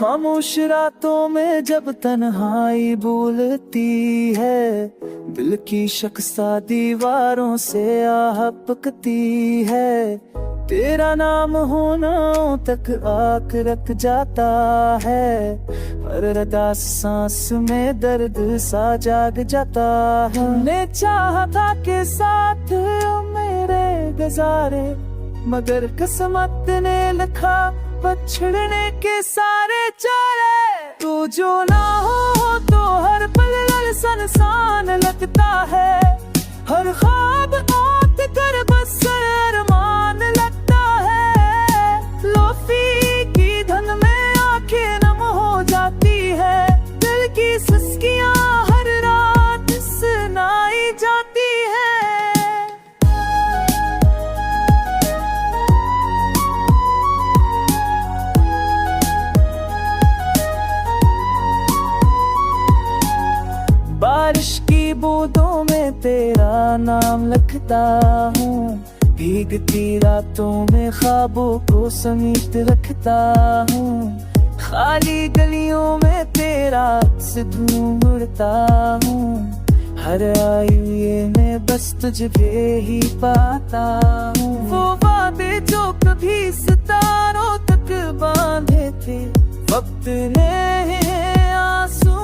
खामोश रातों में जब तन्हाई बोलती है, दिल की शख्सा दीवारों से आह पकती है। तेरा नाम होना तक आक रख जाता है, हर अरदास सांस में दर्द सा जाग जाता है। ने चाहा था के साथ मेरे गुजारे, मगर किस्मत ने लिखा पछड़ने के सारे चारे। तू जो ना हो तो हर पल सुनसान लगता है, हर ख्वाब मौत कर बस अरमान लगता है। लोफी की धुन में आंखें नम हो जाती है, दिल की सुस्कियां हर रात सुनाई जाती है। बारिश की बूंदों में तेरा नाम लिखता हूँ, भीगती रातों में ख्वाबों को समेट रखता हूँ। खाली गलियों में तेरा से ढूंढता हूँ, हर आईने में बस तुझे ही पाता हूँ। वो वादे जो कभी सितारों तक बांधे थे, वक्त ने आंसू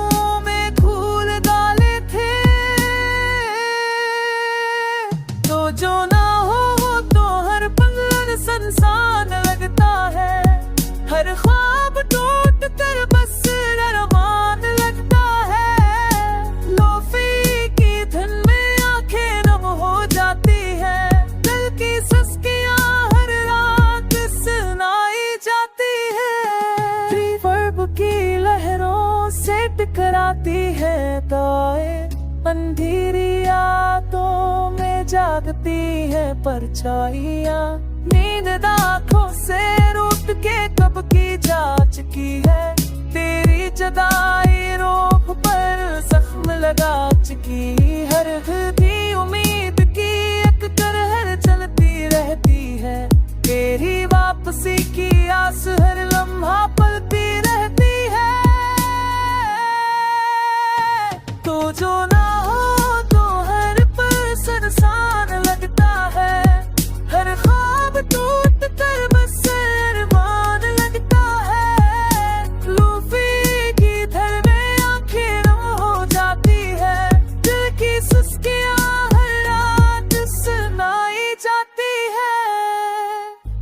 में घूल डाले थे। तो जो ना हो तो हर पल सुनसान लगता है, हर ख्वाब टूट कर बस अरमान लगता है। लोफी की धुन में आंखें नम हो जाती है, दिल की सुस्कियां हर रात सुनाई जाती है। रिवर्ब की लहरों से टकराती है ताए, अंधेरी यादों में जागती है परछाइयां। नींद आंखों से रूठ के कब की जा चुकी है, तेरी जुदाई रूह पर जख्म लगा चुकी। हर भी उम्मीद की एक तरह चलती रहती है, तेरी वापसी की आस हर लम्हा पलती रहती है। तो जो ना हो तो हर पल सुनसान लगता है, हर ख्वाब टूट कर बस अरमान लगता है। लूफी की धर में आंखें नम हो जाती है, दिल की सुस्कियां हर रात सुनाई जाती है।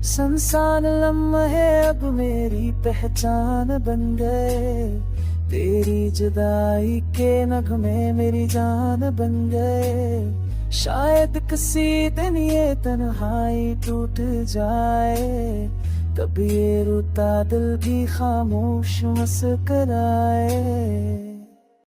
सुनसान लम्हे अब मेरी पहचान बन गए, तेरी जुदाई के नगमे मेरी जान बन गए। शायद किसी दिन ये तन्हाई टूट जाए, तब ये रोता दिल भी खामोश मुस्कुराए।